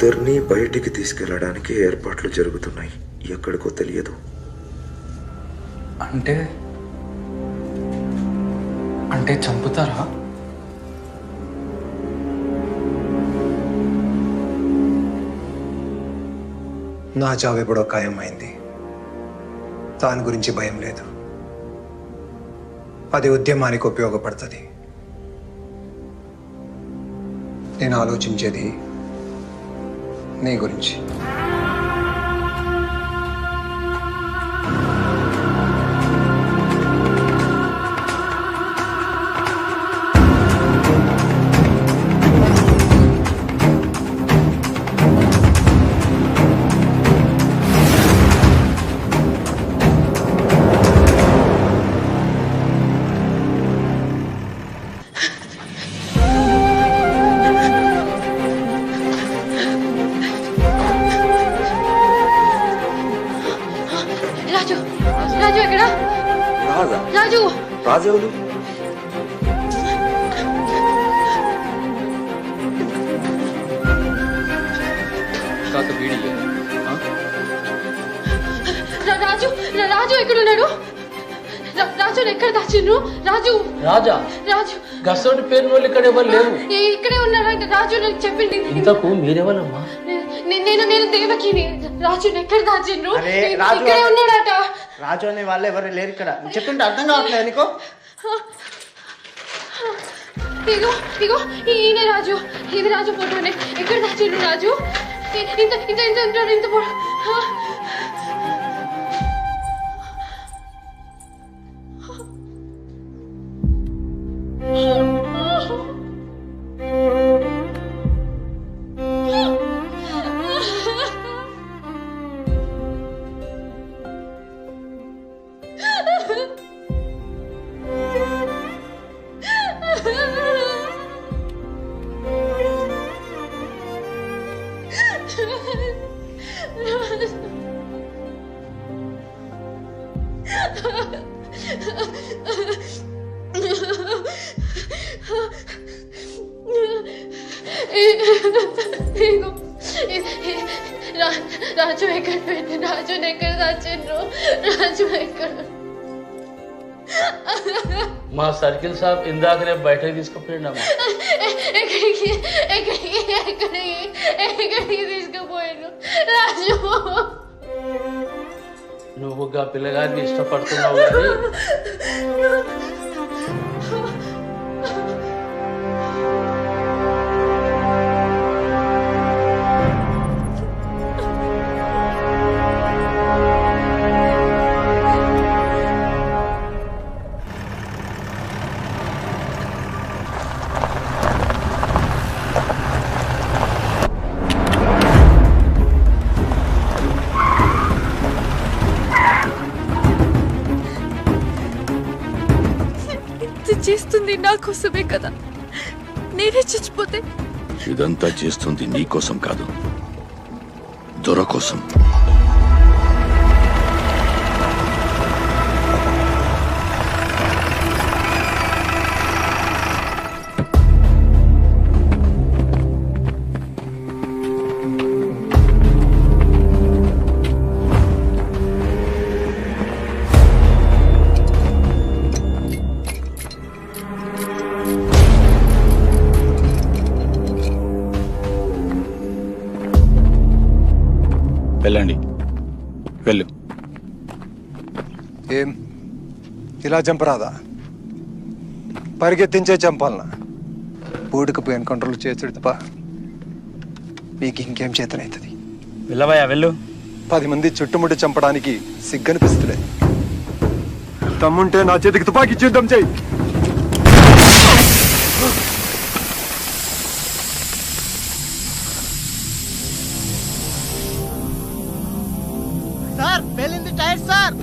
ఇద్దరిని బయటికి తీసుకెళ్లడానికి ఏర్పాట్లు జరుగుతున్నాయి. ఎక్కడికో తెలియదు. అంటే అంటే చంపుతారా? నా చావు ఎప్పుడో ఖాయమైంది. దాని గురించి భయం లేదు. అది ఉద్యమానికి ఉపయోగపడుతుంది. నేను ఆలోచించేది నీ గురించి. రాజు ఎక్కడ? రాజు రాజెవరు? రాజు రాజు ఎక్కడున్నాడు? రాజు ఎక్కడ దాచిండ్రు? రాజు రాజా రాజు గసోటి పేరు వాళ్ళు ఇక్కడ ఎవరు లేరు. ఇక్కడే ఉన్నాడు రాజు. నాకు చెప్పింది. ఇంతకు మీరెవరమ్మా? నేను దేవకిని. రాజు ఎక్కడ దాచిండ్రు? రాజు ఇక్కడే ఉన్నాడట. రాజు అనే వాళ్ళు ఎవరు లేరు ఇక్కడ. చెప్తుంటే అర్థం కావట్లేదు నీకు? ఇగో ఇగో ఈయన రాజు. ఇది రాజు ఫోటోనే. ఎక్కడ దాచిండ్రు రాజు? ఇంత ఇంత ఇంత ఇంత రాజు ఎక్కడ పెట్టు? రాజు ఎక్కడ దాచిండ్రు? రాజు ఎక్కడ? మా సర్కిల్ సాబ్ ఇందాకనే బయటకు తీసుకుపోయిండమ్మా. ఎక్కడికి ఎక్కడికి ఎక్కడికి ఎక్కడికి తీసుకుపోయాను రాజు? నువ్వు ఆ పిల్లగారిని ఇష్టపడుతున్నావు కానీ చేస్తుంది నా కోసమే కదా. నేనే చచ్చిపోతే ఇదంతా చేస్తుంది నీ కోసం కాదు, దొర కోసం. వెళ్ళండి, వెళ్ళు. ఏం ఇలా చంపరాదా? పరిగెత్తించే చంపాలనా? బూడికి ఎన్కౌంటర్లు చేతుడు తప్ప మీకు ఇంకేం చేతనవుతుంది? వెళ్ళవయ్యా వెళ్ళు. 10 మంది చుట్టుముట్టి చంపడానికి సిగ్గనిపిస్తులే. తమ్ముంటే నా చేతికి తుపాకీ యుద్ధం చేయి. సార్ పేలింది టైర్ సార్.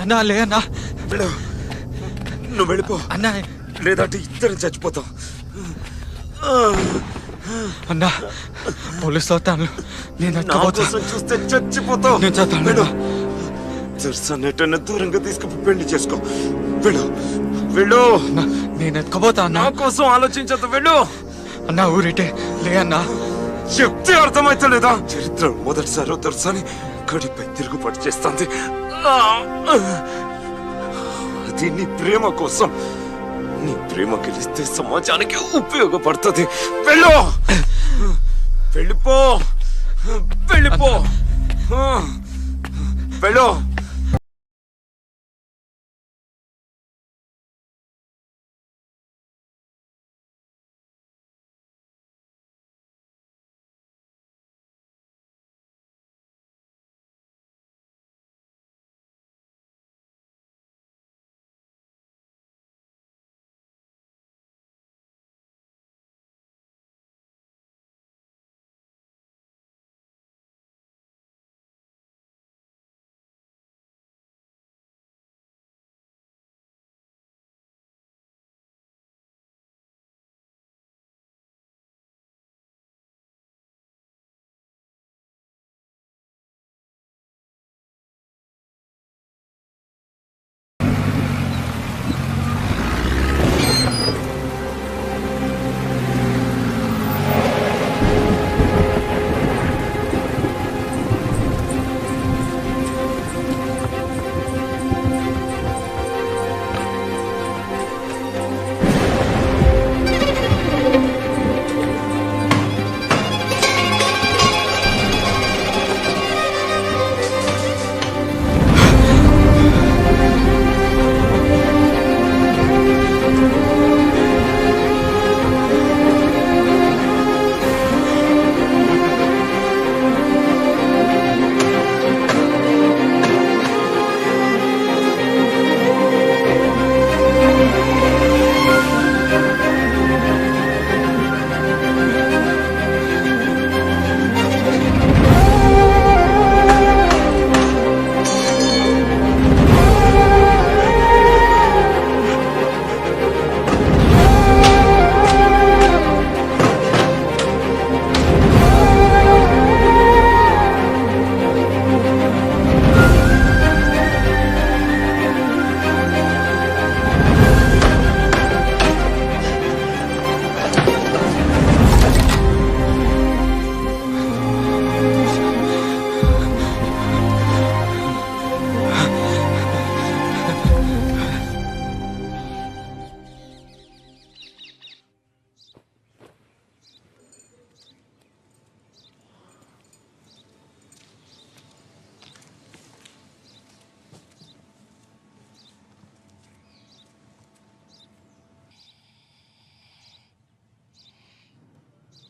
అన్నా లే అన్నా. వెళ్ళు, నువ్వు వెళ్ళిపో అన్నా లేదంటే ఇద్దరం చచ్చిపోతాం. అన్నా పోలీసులు వస్తాను, నేను నా ఎత్తుకుపోతా. కోసం చూస్తే చచ్చిపోతావు. నేను చేస్తాను. వెళ్ళు, దర్శనెట్టన్నా దూరంగా తీసుకుని పెళ్లి చేసుకో. వెళ్ళు వెళ్ళు, అన్నా, నేను ఎత్తుకుపోతా అన్నా. నా కోసం ఆలోచించద్దు. వెళ్ళు. అన్నా ఊరిటే లే అన్నా. చెప్తే అర్థమైతలేదా? చరిత్ర మొదటిసారి దర్శని గడిపై తిరుగుబాటు చేస్తుంది. అది నీ ప్రేమ కోసం. నీ ప్రేమ గెలిస్తే సమాజానికి ఉపయోగపడుతుంది. వెళ్ళు, వెళ్ళిపో, వెళ్ళిపో, వెళ్ళు.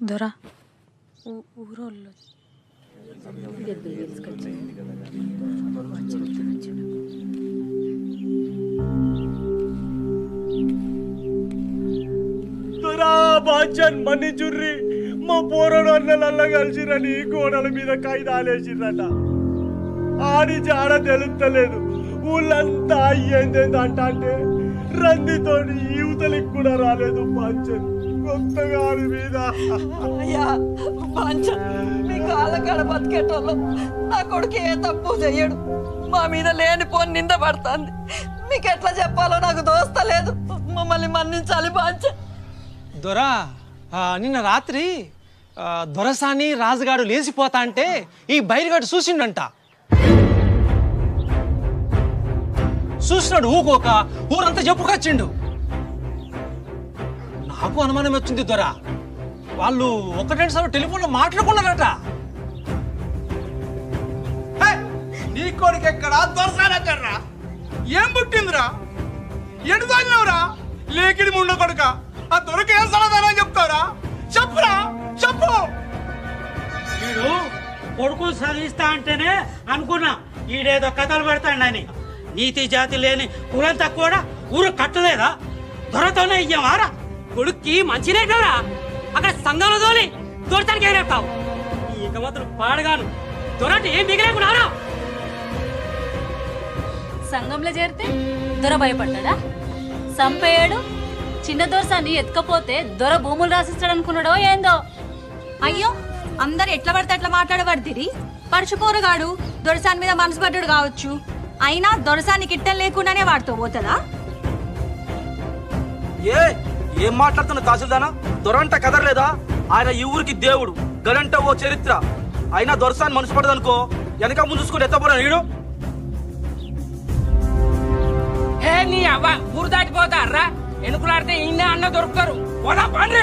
దొరా ఊరోళ్ళు దొరా బాచన్ మన్నిచుర్రి, మా పోరడు అన్నలల్ల కలిసిరని గోడల మీద కాయిదాలేసిరట. ఆడి జాడ తెలుస్తలేదు. ఊళ్ళంతా అయ్యేందేందంట అంటే రందితోటి యువతలికి కూడా రాలేదు బాచన్. కొత్తగా ఆడి మీద అయ్యా బాంచన్, మీ కాళ్ళ కాడ బతికేటోళ్ళు నా కొడుకు ఏ తప్పు చెయ్యడు. మా మీద లేనిపోని నింద పడుతుంది. మీకు ఎట్లా చెప్పాలో నాకు దోస్తలేదు. మమ్మల్ని మన్నించాలి బాంచన్. దొరా నిన్న రాత్రి దొరసాని రాజుగాడు లేచిపోతా అంటే ఈ బైరిగాడు చూసిండంట. చూసినాడు ఊకోక ఊరంతా చెప్పుకొచ్చిండు. నాకు అనుమానం వచ్చింది దొరా, వాళ్ళు ఒకటేంటి సార్ టెలిఫోన్లో మాట్లాడుకున్నారట. నీ కొడుకు ఎక్కడా దొరసానక్కడ్రా? ఏం పుట్టిందిరా? ఎటు తోలినవురా? లేకిడి ముండ కొడుక. ఆ దొరక ఏం సమాధానం చెప్తావురా? చెప్పురా, చెప్పు. వీడు కొడుకులు చదివిస్తా అంటేనే అనుకున్నా ఈడేదో కథలు పెడతాడని. నీతి జాతి లేని కులంతా కూడా ఊరు కట్టలేదా? దొరతోనే ఇయ్యవారా? కొడుక్కి మంచినే కదా అక్కడ సంఘంలో తోలి దొరతానికి ఎగరేస్తావు. ఇక మాత్రం పాడగాను దొరటి ఏం మిగిలేకున్నారా? సంఘంలో చేరితే దొర భయపడతాడా? సంపేయడు. చిన్న దొరసాన్ని ఎత్తుకపోతే దొర భూములు రాసిస్తాడు అనుకున్నాడో ఏందో. అయ్యో, అందరు ఎట్లా పడితే అట్లా మాట్లాడబడితిరి. పరుచుపోరగాడు దొరసాని మీద మనసు పడ్డాడు కావచ్చు. అయినా దొరసాన్ని కిట్టం లేకుండానే వాడుతూ పోతుందా? ఏం మాట్లాడుతున్న తహసీల్దానా? దొరంట కదరలేదా? ఆయన ఈ ఊరికి దేవుడు, గనంట ఓ చరిత్ర. అయినా దొరసాన్ని మనసు పడదనుకో, వెనక ముందు చూసుకుని ఎత్తపోరా నీడు. హే నీ అవ్వ ఊరు దాటిపోతారా? ఎనుకులాడితే ఇన్నే అన్న దొరుకుతారు. పోదా పండ్రి.